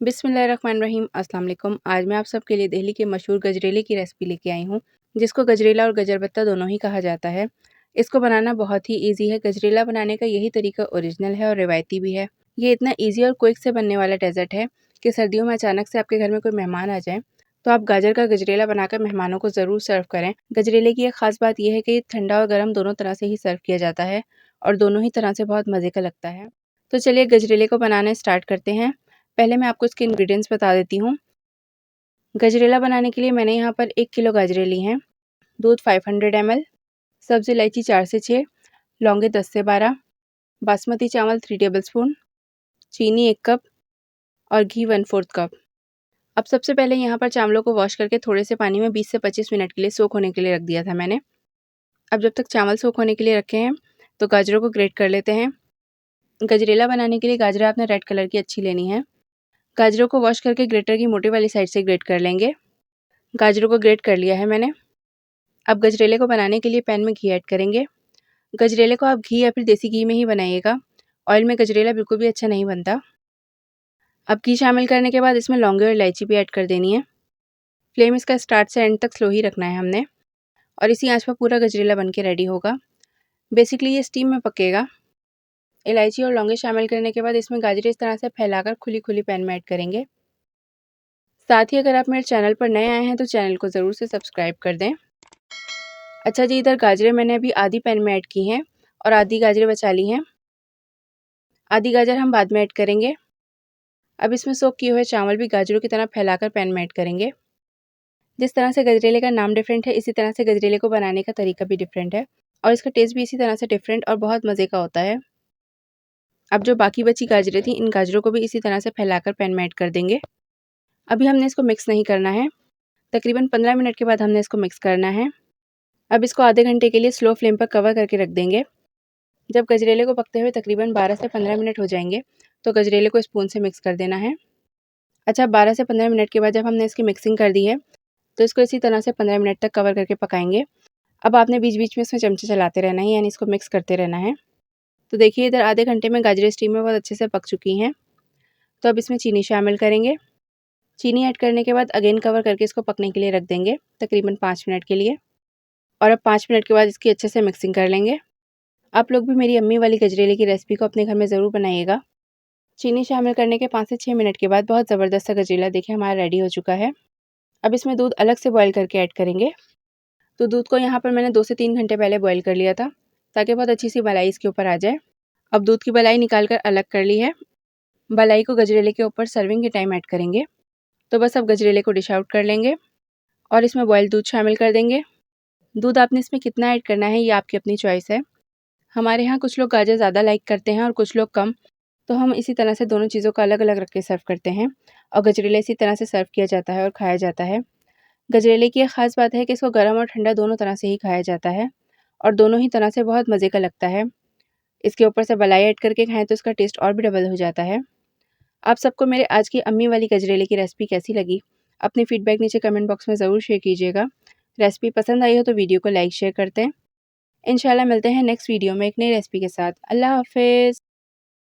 बिस्मिल्लाहिर्रहमानिर्रहीम अस्सलाम वालेकुम। आज मैं आप सबके लिए दिल्ली के मशहूर गजरेले की रेसिपी लेके आई हूँ, जिसको गजरेला और गजरबत्ता दोनों ही कहा जाता है। इसको बनाना बहुत ही ईजी है। गजरेला बनाने का यही तरीका ओरिजिनल है और रिवायती भी है। ये इतना ईजी और क्विक से बनने वाला डेजर्ट है कि सर्दियों में अचानक से आपके घर में कोई मेहमान आ जाए तो आप गाजर का गजरेला बनाकर मेहमानों को ज़रूर सर्व करें। गजरेले की एक ख़ास बात यह है कि ठंडा और गर्म दोनों तरह से ही सर्व किया जाता है और दोनों ही तरह से बहुत मज़े का लगता है। तो चलिए गजरेले को बनाना स्टार्ट करते हैं। पहले मैं आपको इसके इंग्रेडिएंट्स बता देती हूँ। गजरेला बनाने के लिए मैंने यहाँ पर 1 किलो गाजरें ली हैं, दूध 500 ml, सब्ज़ इलायची 4 से 6, लौंगे 10 से 12, बासमती चावल 3 टेबलस्पून, चीनी 1 कप और घी 1/4 कप। अब सबसे पहले यहाँ पर चावलों को वॉश करके थोड़े से पानी में 20 से 25 मिनट के लिए सोक होने के लिए रख दिया था मैंने। अब जब तक चावल सोक होने के लिए रखे हैं तो गाजरों को ग्रेट कर लेते हैं। गजरेला बनाने के लिए गाजरें आपने रेड कलर की अच्छी लेनी है। गाजरों को वॉश करके ग्रेटर की मोटी वाली साइड से ग्रेट कर लेंगे। गाजरों को ग्रेट कर लिया है मैंने। अब गजरेले को बनाने के लिए पैन में घी ऐड करेंगे। गजरेले को आप घी या फिर देसी घी में ही बनाइएगा। ऑयल में गजरेला बिल्कुल भी अच्छा नहीं बनता। अब घी शामिल करने के बाद इसमें लौंगे और इलायची भी ऐड कर देनी है। फ्लेम इसका स्टार्ट से एंड तक स्लो ही रखना है हमने और इसी आंच पर पूरा गजरेला बन के रेडी होगा। बेसिकली ये स्टीम में पकेगा। इलायची और लौंगे शामिल करने के बाद इसमें गाजरें इस तरह से फैलाकर खुली खुली पैन में ऐड करेंगे। साथ ही अगर आप मेरे चैनल पर नए आए हैं तो चैनल को ज़रूर से सब्सक्राइब कर दें। अच्छा जी, इधर गाजरें मैंने अभी आधी पैन में ऐड की हैं और आधी गाजरें बचा ली हैं। आधी गाजर हम बाद में ऐड करेंगे। अब इसमें सोक किए हुए चावल भी गाजरों की तरह फैलाकर पैन में ऐड करेंगे। जिस तरह से गजरेले का नाम डिफरेंट है, इसी तरह से गजरेले को बनाने का तरीका भी डिफरेंट है और इसका टेस्ट भी इसी तरह से डिफरेंट और बहुत मज़े का होता है। अब जो बाकी बची गाजरें थी, इन गाजरों को भी इसी तरह से फैलाकर पैन में ऐड कर देंगे। अभी हमने इसको मिक्स नहीं करना है। तकरीबन 15 मिनट के बाद हमने इसको मिक्स करना है। अब इसको आधे घंटे के लिए स्लो फ्लेम पर कवर करके रख देंगे। जब गजरेले को पकते हुए तकरीबन 12 से 15 मिनट हो जाएंगे तो गजरेले को स्पून से मिक्स कर देना है। अच्छा, 12 से 15 मिनट के बाद जब हमने इसकी मिक्सिंग कर दी है तो इसको इसी तरह से 15 मिनट तक कवर करके पकाएंगे। अब आपने बीच बीच में इसमें चमचे चलाते रहना है, यानी इसको मिक्स करते रहना है। तो देखिए इधर आधे घंटे में गाजरें स्टीम में बहुत अच्छे से पक चुकी हैं। तो अब इसमें चीनी शामिल करेंगे। चीनी ऐड करने के बाद अगेन कवर करके इसको पकने के लिए रख देंगे तकरीबन 5 मिनट के लिए और अब 5 मिनट के बाद इसकी अच्छे से मिक्सिंग कर लेंगे। आप लोग भी मेरी अम्मी वाली गजरेले की रेसिपी को अपने घर में ज़रूर बनाइएगा। चीनी शामिल करने के 5 से 6 मिनट के बाद बहुत ज़बरदस्त सा गजरेला देखिए हमारा रेडी हो चुका है। अब इसमें दूध अलग से बॉयल करके ऐड करेंगे। तो दूध को यहाँ पर मैंने 2 से 3 घंटे पहले बॉयल कर लिया था ताकि बहुत अच्छी सी मलाई इसके ऊपर आ जाए। अब दूध की मलाई निकाल कर अलग कर ली है। मलाई को गजरेले के ऊपर सर्विंग के टाइम ऐड करेंगे। तो बस अब गजरेले को डिश आउट कर लेंगे और इसमें बॉयल दूध शामिल कर देंगे। दूध आपने इसमें कितना ऐड करना है ये आपकी अपनी चॉइस है। हमारे यहाँ कुछ लोग गाजर ज़्यादा लाइक करते हैं और कुछ लोग कम, तो हम इसी तरह से दोनों चीज़ों को अलग अलग रख के सर्व करते हैं और गजरेला इसी तरह से सर्व किया जाता है और खाया जाता है। गजरेले की एक ख़ास बात है कि इसको गर्म और ठंडा दोनों तरह से ही खाया जाता है और दोनों ही तरह से बहुत मज़े का लगता है। इसके ऊपर से मलाई ऐड करके खाएँ तो इसका टेस्ट और भी डबल हो जाता है। आप सबको मेरे आज की अम्मी वाली गजरेले की रेसिपी कैसी लगी? अपनी फ़ीडबैक नीचे कमेंट बॉक्स में ज़रूर शेयर कीजिएगा। रेसिपी पसंद आई हो तो वीडियो को लाइक शेयर करते हैं। इंशाल्लाह मिलते हैं नेक्स्ट वीडियो में एक नई रेसिपी के साथ। अल्लाह हाफ़िज़।